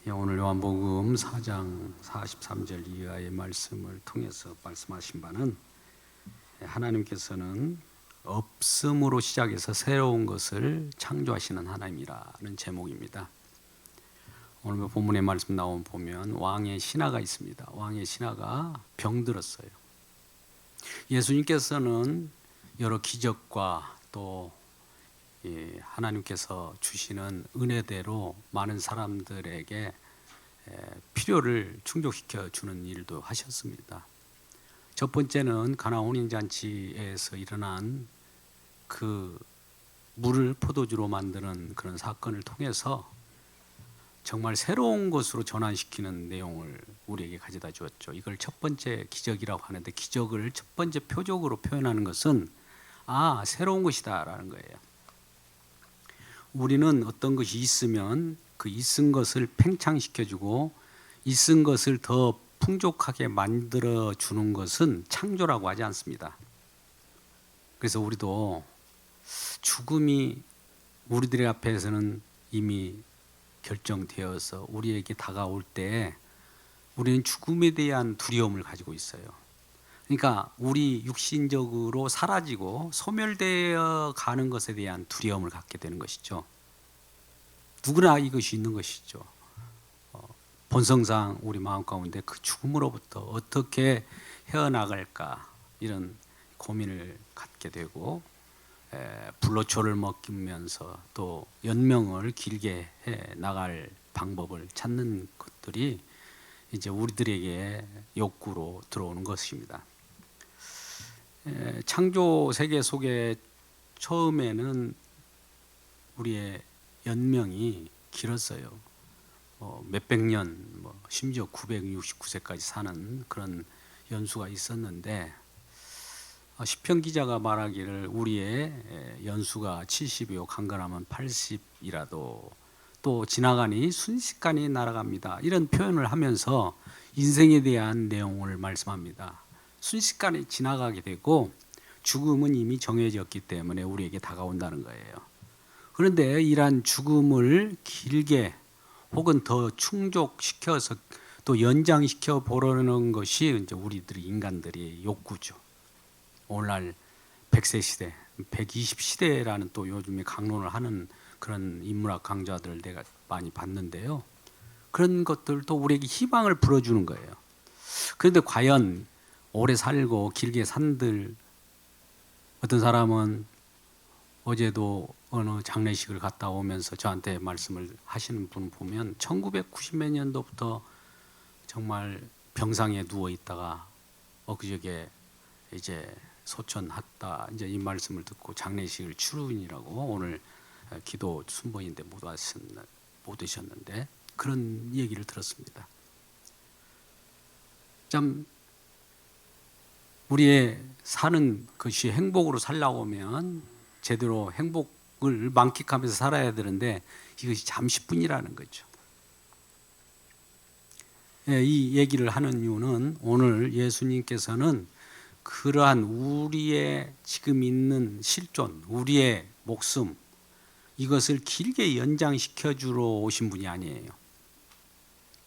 오늘 요한복음 4장 43절 이하의 말씀을 통해서 말씀하신 바는 하나님께서는 없음으로 시작해서 새로운 것을 창조하시는 하나님이라는 제목입니다. 오늘 본문의 말씀 나오면 보면 왕의 신하가 있습니다. 왕의 신하가 병들었어요. 예수님께서는 여러 기적과 또 하나님께서 주시는 은혜대로 많은 사람들에게 필요를 충족시켜 주는 일도 하셨습니다. 첫 번째는 가나 혼인잔치에서 일어난 그 물을 포도주로 만드는 그런 사건을 통해서 정말 새로운 것으로 전환시키는 내용을 우리에게 가져다 주었죠. 이걸 첫 번째 기적이라고 하는데, 기적을 첫 번째 표적으로 표현하는 것은 새로운 것이다 라는 거예요. 우리는 어떤 것이 있으면 그 있은 것을 팽창시켜주고 있은 것을 더 풍족하게 만들어주는 것은 창조라고 하지 않습니다. 그래서 우리도 죽음이 우리들의 앞에서는 이미 결정되어서 우리에게 다가올 때 우리는 죽음에 대한 두려움을 가지고 있어요. 그러니까 우리 육신적으로 사라지고 소멸되어 가는 것에 대한 두려움을 갖게 되는 것이죠. 누구나 이것이 있는 것이죠. 본성상 우리 마음 가운데 그 죽음으로부터 어떻게 헤어나갈까 이런 고민을 갖게 되고, 불로초를 먹으면서 또 연명을 길게 해 나갈 방법을 찾는 것들이 이제 우리들에게 욕구로 들어오는 것입니다. 창조 세계 속에 처음에는 우리의 연명이 길었어요. 몇백 년, 심지어 969세까지 사는 그런 연수가 있었는데, 시편 기자가 말하기를 우리의 연수가 70이요 강건하면 80이라도 또 지나가니 순식간에 날아갑니다, 이런 표현을 하면서 인생에 대한 내용을 말씀합니다. 순식간에 지나가게 되고 죽음은 이미 정해졌기 때문에 우리에게 다가온다는 거예요. 그런데 이러한 죽음을 길게 혹은 더 충족시켜서 또 연장시켜 보려는 것이 이제 우리들이 인간들의 욕구죠. 오늘날 100세 시대, 120 시대라는 또 요즘에 강론을 하는 그런 인문학 강좌들 내가 많이 봤는데요. 그런 것들도 우리에게 희망을 불어주는 거예요. 그런데 과연 오래 살고 길게 산들, 어떤 사람은 어제도 어느 장례식을 갔다 오면서 저한테 말씀을 하시는 분 보면 1990몇 년도부터 정말 병상에 누워 있다가 엊그저께 이제 소천했다, 이제 이 말씀을 듣고 장례식을 추루인이라고 오늘 기도 순번인데 못 오셨는데 그런 얘기를 들었습니다. 참 우리의 사는 것이 행복으로 살려고 하면 제대로 행복을 만끽하면서 살아야 되는데 이것이 잠시뿐이라는 거죠. 이 얘기를 하는 이유는 오늘 예수님께서는 그러한 우리의 지금 있는 실존, 우리의 목숨, 이것을 길게 연장시켜 주러 오신 분이 아니에요.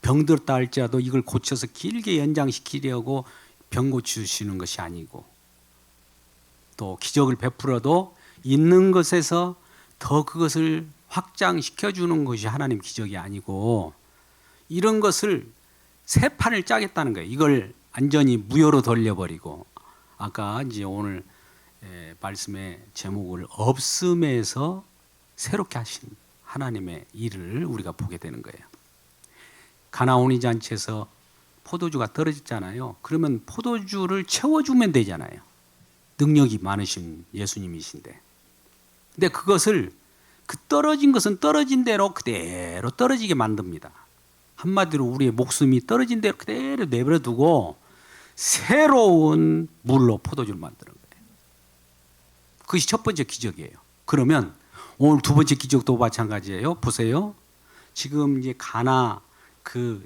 병들었다 할지라도 이걸 고쳐서 길게 연장시키려고 병 고치시는 것이 아니고, 또 기적을 베풀어도 있는 것에서 더 그것을 확장시켜 주는 것이 하나님 기적이 아니고, 이런 것을 새 판을 짜겠다는 거예요. 이걸 완전히 무효로 돌려버리고, 아까 이제 오늘 말씀의 제목을 없음에서 새롭게 하신 하나님의 일을 우리가 보게 되는 거예요. 가나 혼인잔치에서 포도주가 떨어졌잖아요. 그러면 포도주를 채워주면 되잖아요. 능력이 많으신 예수님이신데. 근데 그것을 그 떨어진 것은 떨어진 대로 그대로 떨어지게 만듭니다. 한마디로 우리의 목숨이 떨어진 대로 그대로 내버려 두고 새로운 물로 포도주를 만드는 거예요. 그것이 첫 번째 기적이에요. 그러면 오늘 두 번째 기적도 마찬가지예요. 보세요. 지금 이제 가나 그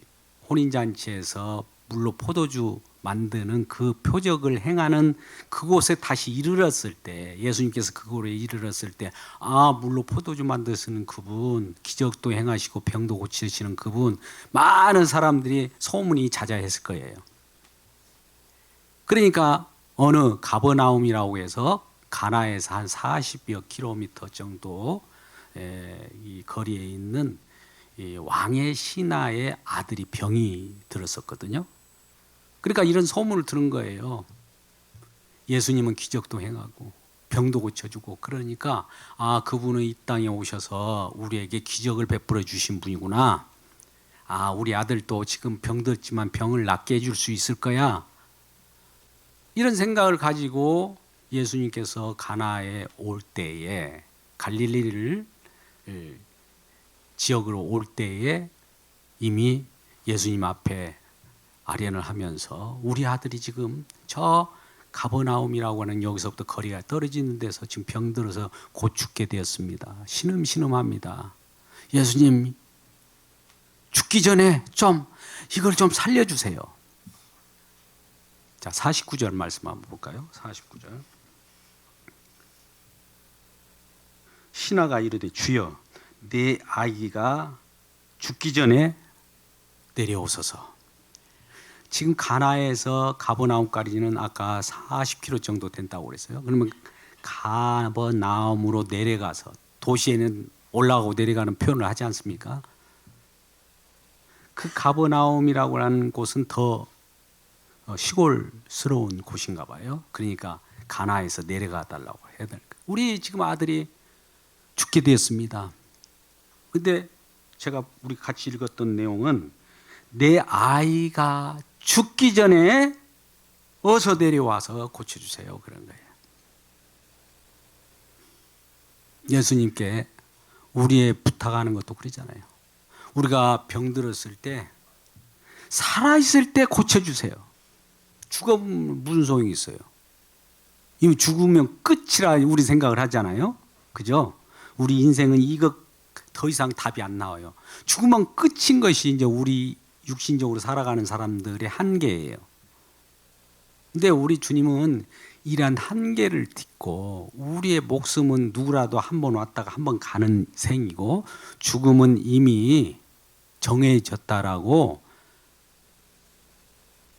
혼인잔치에서 물로 포도주 만드는 그 표적을 행하는 그곳에 다시 이르렀을 때, 예수님께서 그곳에 이르렀을 때, 아, 물로 포도주 만드시는 그분, 기적도 행하시고 병도 고치시는 그분, 많은 사람들이 소문이 자자했을 거예요. 그러니까 어느 가버나움이라고 해서 가나에서 한 40여 킬로미터 정도 이 거리에 있는 이 왕의 신하의 아들이 병이 들었었거든요. 그러니까 이런 소문을 들은 거예요. 예수님은 기적도 행하고 병도 고쳐주고, 그러니까 아, 그분은 이 땅에 오셔서 우리에게 기적을 베풀어 주신 분이구나. 아, 우리 아들도 지금 병들었지만 병을 낫게 해줄 수 있을 거야. 이런 생각을 가지고 예수님께서 가나에 올 때에, 갈릴리를 지역으로 올 때에 이미 예수님 앞에 아련을 하면서 우리 아들이 지금 저 가버나움이라고 하는 여기서부터 거리가 떨어지는 데서 지금 병들어서 곧 죽게 되었습니다. 신음신음합니다. 예수님, 죽기 전에 이걸 좀 살려주세요. 자, 49절 말씀 한번 볼까요? 49절. 신하가 이르되 주여, 내 아기가 죽기 전에 내려오소서. 지금 가나에서 가버나움까지는 아까 40km 정도 된다고 그랬어요. 그러면 가버나움으로 내려가서, 도시에는 올라가고 내려가는 표현을 하지 않습니까? 그 가버나움이라고 하는 곳은 더 시골스러운 곳인가 봐요. 그러니까 가나에서 내려가 달라고 해야 될까. 우리 지금 아들이 죽게 되었습니다. 근데 제가 우리 같이 읽었던 내용은 내 아이가 죽기 전에 어서 내려와서 고쳐주세요, 그런 거예요. 예수님께 우리의 부탁하는 것도 그러잖아요. 우리가 병들었을 때, 살아있을 때 고쳐주세요. 죽으면 무슨 소용이 있어요? 이미 죽으면 끝이라 우리 생각을 하잖아요. 그죠? 우리 인생은 이거 더 이상 답이 안 나와요. 죽으면 끝인 것이 이제 우리 육신적으로 살아가는 사람들의 한계예요. 근데 우리 주님은 이러한 한계를 딛고, 우리의 목숨은 누구라도 한 번 왔다가 한 번 가는 생이고 죽음은 이미 정해졌다라고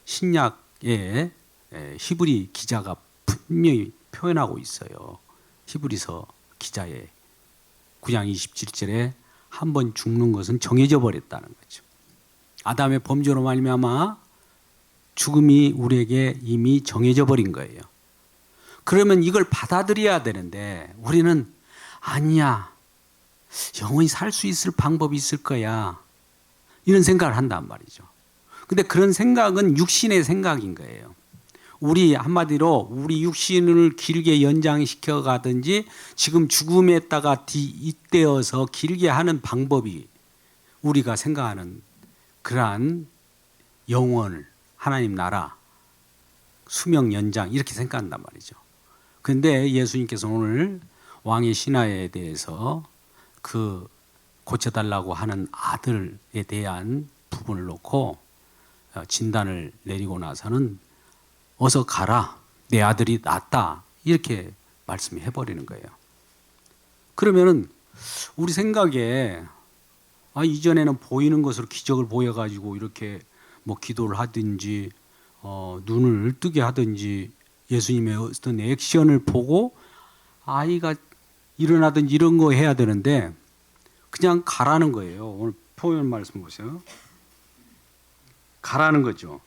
신약의 히브리 기자가 분명히 표현하고 있어요. 히브리서 기자의 9장 27절에 한 번 죽는 것은 정해져 버렸다는 거죠. 아담의 범죄로 말미암아 죽음이 우리에게 이미 정해져 버린 거예요. 그러면 이걸 받아들여야 되는데 우리는 아니야, 영원히 살 수 있을 방법이 있을 거야, 이런 생각을 한단 말이죠. 근데 그런 생각은 육신의 생각인 거예요. 우리 한마디로 우리 육신을 길게 연장시켜 가든지 지금 죽음에다가 잇대어서 길게 하는 방법이 우리가 생각하는 그러한 영원, 하나님 나라, 수명 연장, 이렇게 생각한단 말이죠. 그런데 예수님께서 오늘 왕의 신하에 대해서 그 고쳐달라고 하는 아들에 대한 부분을 놓고 진단을 내리고 나서는 어서 가라, 내 아들이 낫다, 이렇게 말씀해 버리는 거예요. 그러면은 우리 생각에 이전에는 보이는 것으로 기적을 보여가지고 이렇게 뭐 기도를 하든지 눈을 뜨게 하든지 예수님의 어떤 액션을 보고 아이가 일어나든지 이런 거 해야 되는데 그냥 가라는 거예요. 오늘 표현 말씀 보세요. 가라는 거죠.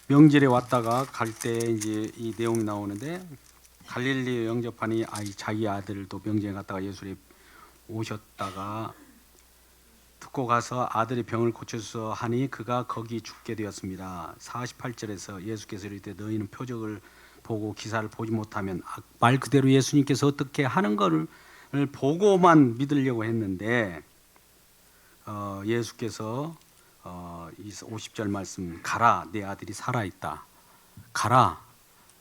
명절에 왔다가 갈 때 이제 이 내용이 나오는데, 갈릴리에 영접하니 자기 아들도 명절에 갔다가 예수님 오셨다가 듣고 가서 아들의 병을 고쳐서 하니 그가 거기 죽게 되었습니다. 48절에서 예수께서 이르되 너희는 표적을 보고 기사를 보지 못하면, 말 그대로 예수님께서 어떻게 하는 것을 보고만 믿으려고 했는데 예수께서 50절 말씀, 가라, 내 아들이 살아있다, 가라,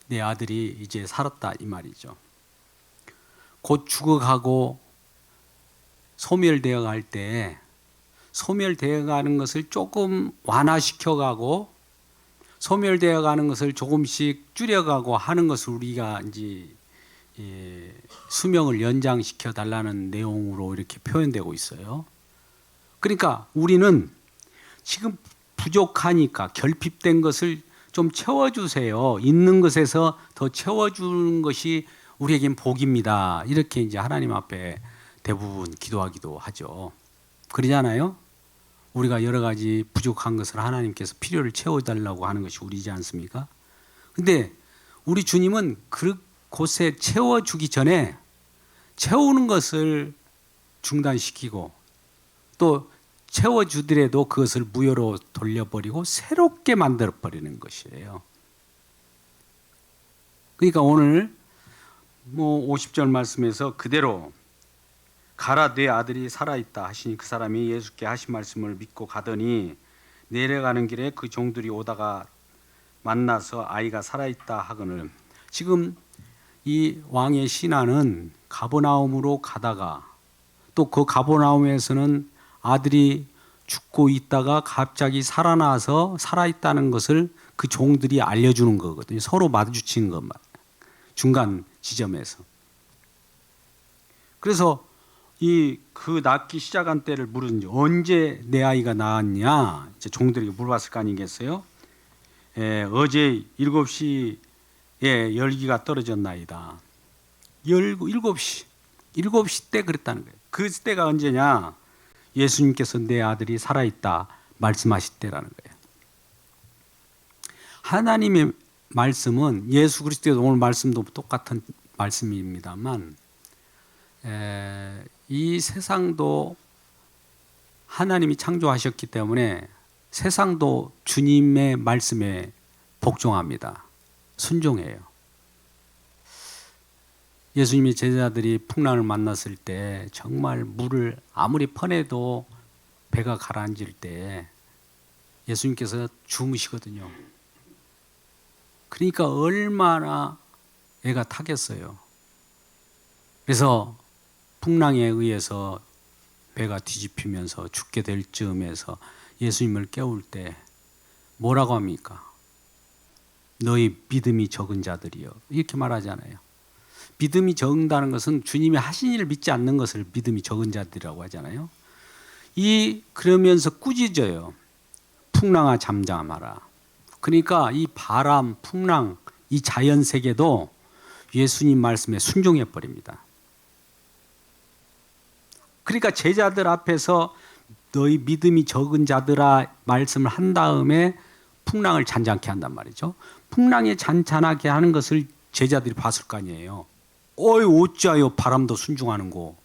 내 아들이 이제 살았다, 이 말이죠. 곧 죽어가고 소멸되어 갈 때 소멸되어 가는 것을 조금 완화시켜 가고 소멸되어 가는 것을 조금씩 줄여가고 하는 것을 우리가 이제 수명을 연장시켜 달라는 내용으로 이렇게 표현되고 있어요. 그러니까 우리는 지금 부족하니까 결핍된 것을 좀 채워주세요. 있는 것에서 더 채워주는 것이 우리에겐 복입니다. 이렇게 이제 하나님 앞에 대부분 기도하기도 하죠. 그러잖아요. 우리가 여러 가지 부족한 것을 하나님께서 필요를 채워달라고 하는 것이 우리지 않습니까? 근데 우리 주님은 그곳에 채워주기 전에 채우는 것을 중단시키고 또 채워주더라도 그것을 무효로 돌려버리고 새롭게 만들어버리는 것이에요. 그러니까 오늘 50절 말씀에서 그대로 가라 내 아들이 살아있다 하시니 그 사람이 예수께 하신 말씀을 믿고 가더니 내려가는 길에 그 종들이 오다가 만나서 아이가 살아있다 하거늘. 지금 이 왕의 신하는 가버나움으로 가다가 또 그 가버나움에서는 아들이 죽고 있다가 갑자기 살아나서 살아있다는 것을 그 종들이 알려주는 거거든요. 서로 마주친 것만 중간 지점에서. 그래서 그 낳기 시작한 때를 물은 언제 내 아이가 낳았냐 이제 종들에게 물어봤을 거 아니겠어요? 어제 7시에 열기가 떨어졌나이다. 7시 때 그랬다는 거예요. 그 때가 언제냐? 예수님께서 내 아들이 살아있다 말씀하실 때라는 거예요. 하나님의 말씀은 예수 그리스도의 오늘 말씀도 똑같은 말씀입니다만 이 세상도 하나님이 창조하셨기 때문에 세상도 주님의 말씀에 복종합니다. 순종해요. 예수님의 제자들이 풍랑을 만났을 때 정말 물을 아무리 퍼내도 배가 가라앉을 때 예수님께서 주무시거든요. 그러니까 얼마나 애가 타겠어요. 그래서 풍랑에 의해서 배가 뒤집히면서 죽게 될 즈음에서 예수님을 깨울 때 뭐라고 합니까? 너희 믿음이 적은 자들이여 이렇게 말하잖아요. 믿음이 적다는 것은 주님이 하신 일을 믿지 않는 것을 믿음이 적은 자들이라고 하잖아요. 그러면서 꾸짖어요. 풍랑아 잠잠하라. 그러니까 이 바람, 풍랑, 이 자연 세계도 예수님 말씀에 순종해 버립니다. 그러니까 제자들 앞에서 너희 믿음이 적은 자들아 말씀을 한 다음에 풍랑을 잔잔케 한단 말이죠. 풍랑에 잔잔하게 하는 것을 제자들이 봤을 거 아니에요. 어이 어찌하여 바람도 순종하는 거.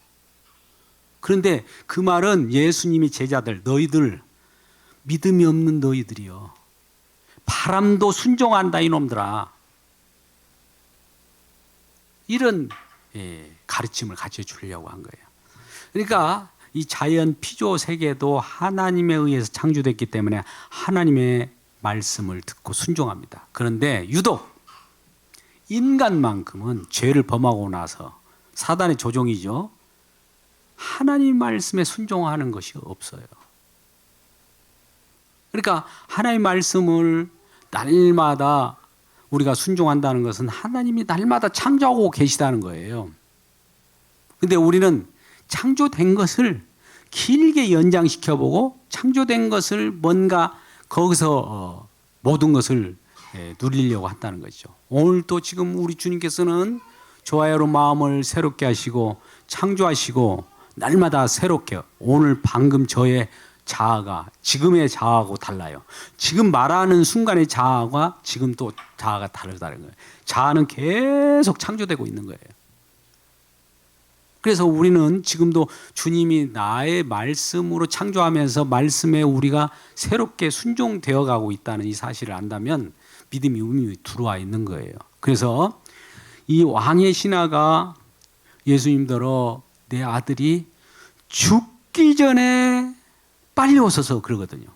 그런데 그 말은 예수님이 제자들 너희들 믿음이 없는 너희들이요. 바람도 순종한다 이놈들아. 이런 가르침을 가르쳐주려고 한 거예요. 그러니까 이 자연 피조 세계도 하나님에 의해서 창조됐기 때문에 하나님의 말씀을 듣고 순종합니다. 그런데 유독 인간만큼은 죄를 범하고 나서 사단의 조종이죠. 하나님 말씀에 순종하는 것이 없어요. 그러니까 하나님 말씀을 날마다 우리가 순종한다는 것은 하나님이 날마다 창조하고 계시다는 거예요. 그런데 우리는 창조된 것을 길게 연장시켜보고 창조된 것을 뭔가 거기서 모든 것을 누리려고 한다는 거죠. 오늘 또 지금 우리 주님께서는 좋아요로 마음을 새롭게 하시고 창조하시고 날마다 새롭게 오늘 방금 저의 자아가 지금의 자아하고 달라요. 지금 말하는 순간의 자아가 지금 또 자아가 다르다는 거예요. 자아는 계속 창조되고 있는 거예요. 그래서 우리는 지금도 주님이 나의 말씀으로 창조하면서 말씀에 우리가 새롭게 순종되어 가고 있다는 이 사실을 안다면 믿음이 이미 들어와 있는 거예요. 그래서 이 왕의 신하가 예수님더러 내 아들이 죽기 전에 빨리 오셔서 그러거든요.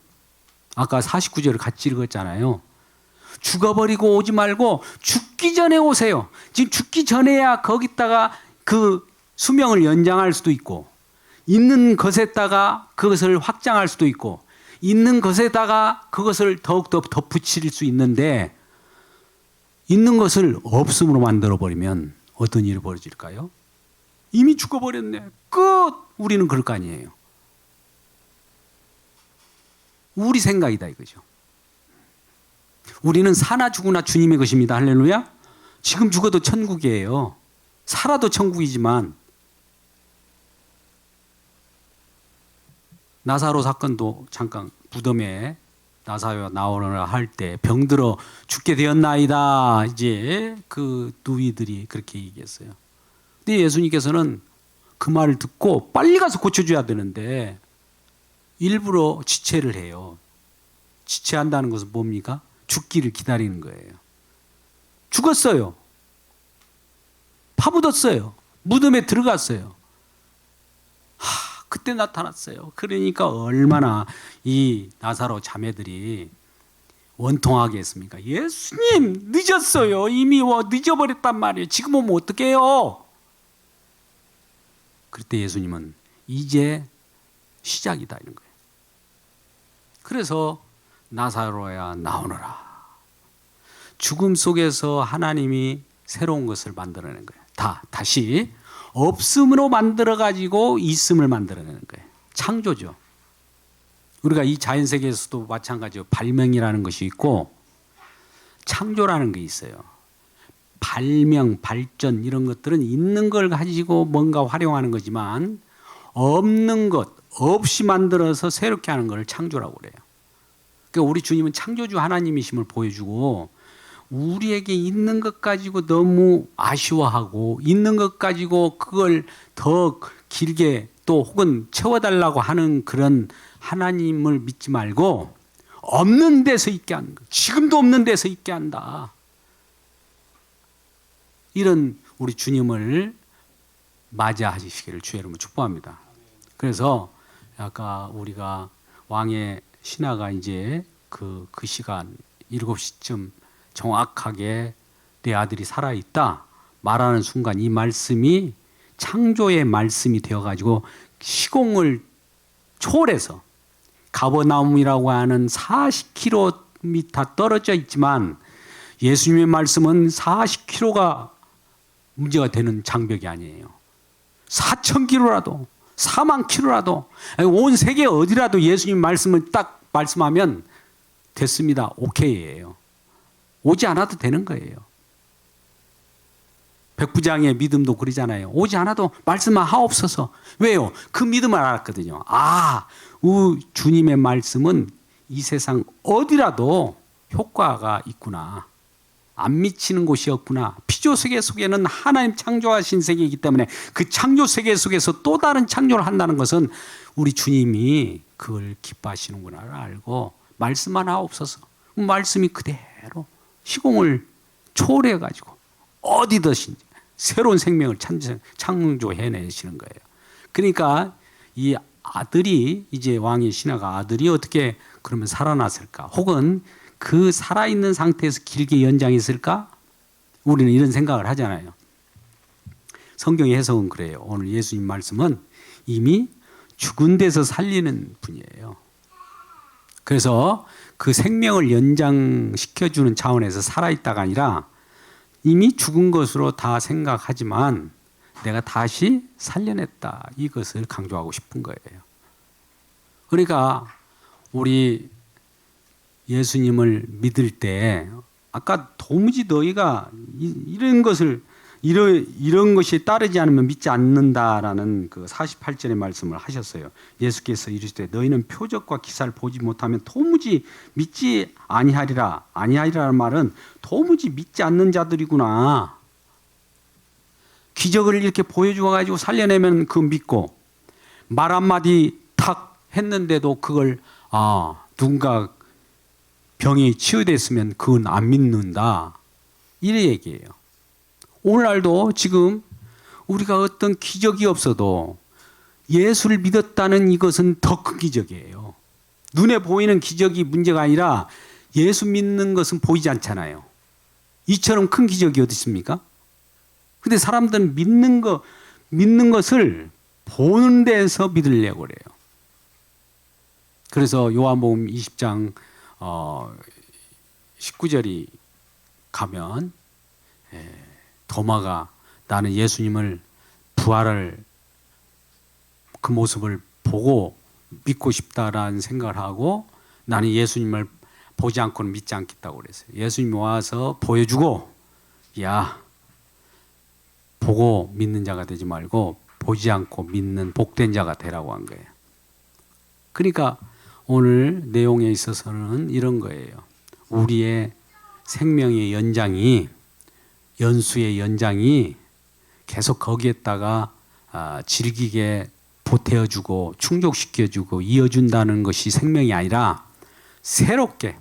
아까 49절을 같이 읽었잖아요. 죽어버리고 오지 말고 죽기 전에 오세요. 지금 죽기 전에야 거기다가 그 수명을 연장할 수도 있고 있는 것에다가 그것을 확장할 수도 있고 있는 것에다가 그것을 더욱더 덧붙일 수 있는데 있는 것을 없음으로 만들어버리면 어떤 일이 벌어질까요? 이미 죽어버렸네. 끝! 우리는 그럴 거 아니에요. 우리 생각이다 이거죠. 우리는 사나 죽으나 주님의 것입니다. 할렐루야. 지금 죽어도 천국이에요. 살아도 천국이지만 나사로 사건도 잠깐 무덤에 나사로가 나오느라 할 때 병들어 죽게 되었나이다. 이제 그 누이들이 그렇게 얘기했어요. 근데 예수님께서는 그 말을 듣고 빨리 가서 고쳐줘야 되는데 일부러 지체를 해요. 지체한다는 것은 뭡니까? 죽기를 기다리는 거예요. 죽었어요. 파묻었어요. 무덤에 들어갔어요. 그때 나타났어요. 그러니까 얼마나 이 나사로 자매들이 원통하게 했습니까? 예수님 늦었어요. 이미 늦어버렸단 말이에요. 지금 오면 어떡해요? 그때 예수님은 이제 시작이다 이런 거예요. 그래서 나사로야 나오너라. 죽음 속에서 하나님이 새로운 것을 만들어낸 거예요. 다시 없음으로 만들어가지고 있음을 만들어내는 거예요. 창조죠. 우리가 이 자연세계에서도 마찬가지로 발명이라는 것이 있고 창조라는 게 있어요. 발명, 발전 이런 것들은 있는 걸 가지고 뭔가 활용하는 거지만 없는 것, 없이 만들어서 새롭게 하는 걸 창조라고 그래요. 그러니까 우리 주님은 창조주 하나님이심을 보여주고 우리에게 있는 것 가지고 너무 아쉬워하고 있는 것 가지고 그걸 더 길게 또 혹은 채워달라고 하는 그런 하나님을 믿지 말고 없는 데서 있게 하는 거. 지금도 없는 데서 있게 한다. 이런 우리 주님을 맞이하시기를 주의 이름으로 축복합니다. 그래서 아까 우리가 왕의 신하가 이제 그 시간 7시쯤 정확하게 내 아들이 살아있다 말하는 순간 이 말씀이 창조의 말씀이 되어가지고 시공을 초월해서 가버나움이라고 하는 40km 떨어져 있지만 예수님의 말씀은 40km가 문제가 되는 장벽이 아니에요. 4,000km라도 4만 km라도 온 세계 어디라도 예수님 말씀을 딱 말씀하면 됐습니다. 오케이예요. 오지 않아도 되는 거예요. 백부장의 믿음도 그러잖아요. 오지 않아도 말씀만 하옵소서. 왜요? 그 믿음을 알았거든요. 주님의 말씀은 이 세상 어디라도 효과가 있구나. 안 미치는 곳이 없구나. 피조세계 속에는 하나님 창조하신 세계이기 때문에 그 창조 세계 속에서 또 다른 창조를 한다는 것은 우리 주님이 그걸 기뻐하시는구나를 알고 말씀만 하옵소서. 말씀이 그대로 시공을 초월해가지고 어디든지 새로운 생명을 창조해내시는 거예요. 그러니까 이 아들이 이제 왕의 신하가 아들이 어떻게 그러면 살아났을까? 혹은 그 살아있는 상태에서 길게 연장했을까? 우리는 이런 생각을 하잖아요. 성경의 해석은 그래요. 오늘 예수님 말씀은 이미 죽은 데서 살리는 분이에요. 그래서 그 생명을 연장시켜주는 차원에서 살아있다가 아니라 이미 죽은 것으로 다 생각하지만 내가 다시 살려냈다. 이것을 강조하고 싶은 거예요. 그러니까 우리 예수님을 믿을 때 아까 도무지 너희가 이런 것이 따르지 않으면 믿지 않는다라는 그 48절의 말씀을 하셨어요. 예수께서 이르시되 너희는 표적과 기사를 보지 못하면 도무지 믿지 아니하리라. 아니하리라는 말은 도무지 믿지 않는 자들이구나. 기적을 이렇게 보여주어가지고 살려내면 그 믿고 말 한마디 탁 했는데도 그걸 누군가 병이 치유됐으면 그건 안 믿는다. 이래 얘기해요. 오늘날도 지금 우리가 어떤 기적이 없어도 예수를 믿었다는 이것은 더 큰 기적이에요. 눈에 보이는 기적이 문제가 아니라 예수 믿는 것은 보이지 않잖아요. 이처럼 큰 기적이 어디 있습니까? 근데 사람들은 믿는 것을 보는 데서 믿으려고 그래요. 그래서 요한복음 20장 19절이 가면 도마가 나는 예수님을 부활을 그 모습을 보고 믿고 싶다라는 생각을 하고 나는 예수님을 보지 않고는 믿지 않겠다고 그랬어요. 예수님이 와서 보여주고 야 보고 믿는 자가 되지 말고 보지 않고 믿는 복된 자가 되라고 한 거예요. 그러니까 오늘 내용에 있어서는 이런 거예요. 우리의 생명의 연장이 연수의 연장이 계속 거기에다가 질기게 보태어주고 충족시켜주고 이어준다는 것이 생명이 아니라 새롭게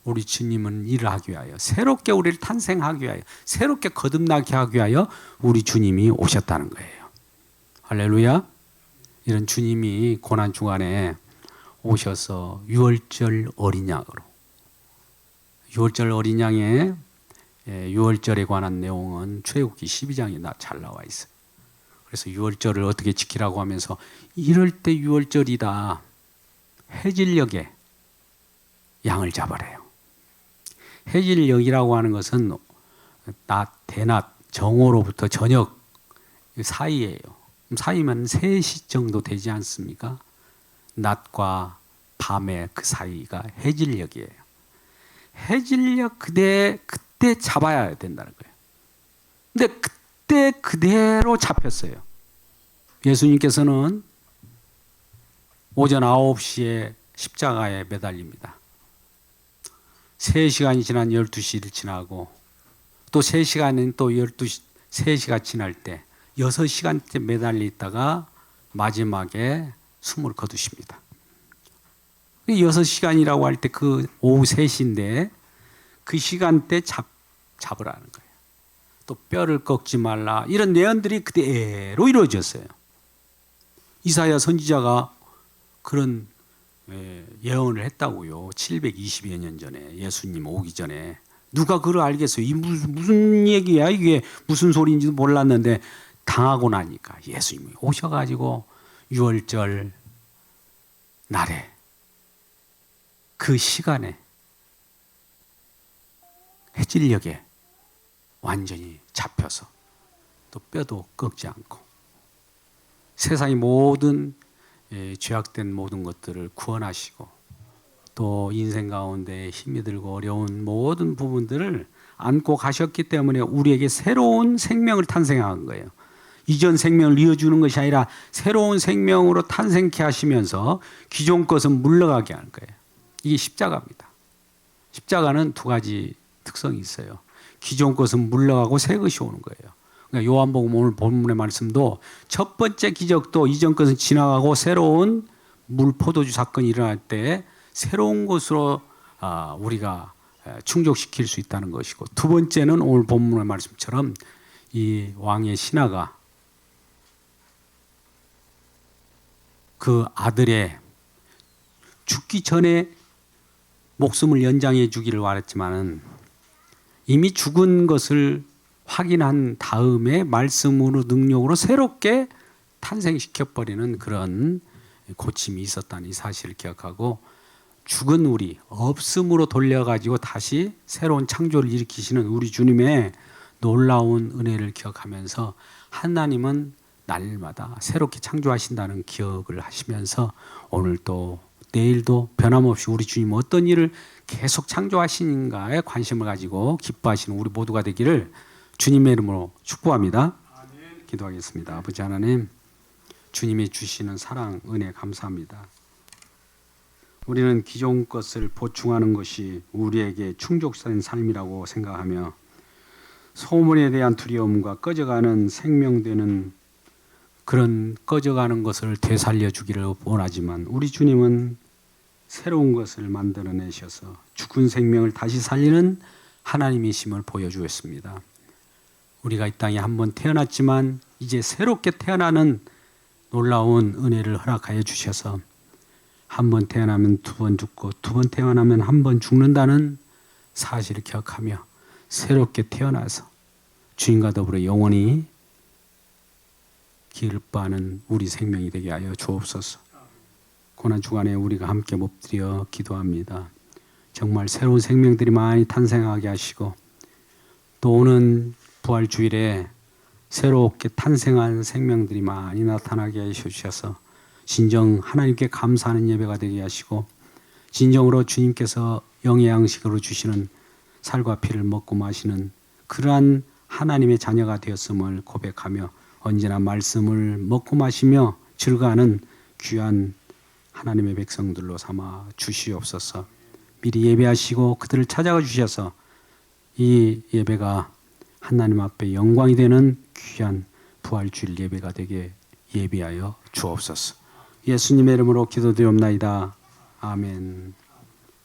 우리 주님은 일을 하기 위하여 새롭게 우리를 탄생하기 위하여 새롭게 거듭나게 하기 위하여 우리 주님이 오셨다는 거예요. 할렐루야. 이런 주님이 고난주간에 오셔서 유월절 어린 양으로 유월절 어린 양의 유월절에 관한 내용은 출애굽기 12장에 잘 나와 있어요. 그래서 유월절을 어떻게 지키라고 하면서 이럴 때 유월절이다. 해질녘에 양을 잡아래요. 해질녘이라고 하는 것은 낮, 대낮, 정오로부터 저녁 사이예요. 사이면 3시 정도 되지 않습니까? 낮과 밤의 그 사이가 해질녘이에요. 해질녘 그때 잡아야 된다는 거예요. 근데 그때 그대로 잡혔어요. 예수님께서는 오전 9시에 십자가에 매달립니다. 3시간이 지난 12시를 지나고 또 3시간은 또 3시가 지날 때 6시간째 매달려 있다가 마지막에 숨을 거두십니다. 6시간이라고 할 때 그 오후 3시인데 그 시간대 잡으라는 거예요. 또 뼈를 꺾지 말라 이런 내용들이 그대로 이루어졌어요. 이사야 선지자가 그런 예언을 했다고요. 720여 년 전에 예수님 오기 전에 누가 그걸 알겠어요. 이 무슨 얘기야 이게 무슨 소리인지도 몰랐는데 당하고 나니까 예수님이 오셔가지고 유월절 날에 그 시간에 해질녘에 완전히 잡혀서 또 뼈도 꺾지 않고 세상의 모든 죄악된 모든 것들을 구원하시고 또 인생 가운데 힘이 들고 어려운 모든 부분들을 안고 가셨기 때문에 우리에게 새로운 생명을 탄생한 거예요. 이전 생명을 이어주는 것이 아니라 새로운 생명으로 탄생케 하시면서 기존 것은 물러가게 하는 거예요. 이게 십자가입니다. 십자가는 2가지 특성이 있어요. 기존 것은 물러가고 새 것이 오는 거예요. 그러니까 요한복음 오늘 본문의 말씀도 첫 번째 기적도 이전 것은 지나가고 새로운 물 포도주 사건이 일어날 때 새로운 것으로 우리가 충족시킬 수 있다는 것이고 두 번째는 오늘 본문의 말씀처럼 이 왕의 신하가 그 아들의 죽기 전에 목숨을 연장해 주기를 바랬지만은 이미 죽은 것을 확인한 다음에 말씀으로 능력으로 새롭게 탄생시켜버리는 그런 고침이 있었다는 이 사실을 기억하고 죽은 우리 없음으로 돌려가지고 다시 새로운 창조를 일으키시는 우리 주님의 놀라운 은혜를 기억하면서 하나님은 날마다 새롭게 창조하신다는 기억을 하시면서 오늘도 내일도 변함없이 우리 주님 어떤 일을 계속 창조하시는가에 관심을 가지고 기뻐하시는 우리 모두가 되기를 주님의 이름으로 축복합니다. 기도하겠습니다. 아버지 하나님, 주님이 주시는 사랑, 은혜 감사합니다. 우리는 기존 것을 보충하는 것이 우리에게 충족된 삶이라고 생각하며 소문에 대한 두려움과 꺼져가는 생명되는 그런 꺼져가는 것을 되살려 주기를 원하지만 우리 주님은 새로운 것을 만들어내셔서 죽은 생명을 다시 살리는 하나님이심을 보여주었습니다. 우리가 이 땅에 한번 태어났지만 이제 새롭게 태어나는 놀라운 은혜를 허락하여 주셔서 한 번 태어나면 2번 죽고 2번 태어나면 한 번 죽는다는 사실을 기억하며 새롭게 태어나서 주님과 더불어 영원히 기뻐하는 우리 생명이 되게 하여 주옵소서. 고난 주간에 우리가 함께 엎드려 기도합니다. 정말 새로운 생명들이 많이 탄생하게 하시고 또 오는 부활주일에 새롭게 탄생한 생명들이 많이 나타나게 해주셔서 진정 하나님께 감사하는 예배가 되게 하시고 진정으로 주님께서 영의 양식으로 주시는 살과 피를 먹고 마시는 그러한 하나님의 자녀가 되었음을 고백하며 언제나 말씀을 먹고 마시며 즐거워하는 귀한 하나님의 백성들로 삼아 주시옵소서. 미리 예배하시고 그들을 찾아가 주셔서 이 예배가 하나님 앞에 영광이 되는 귀한 부활주일 예배가 되게 예비하여 주옵소서. 예수님의 이름으로 기도드리옵나이다. 아멘.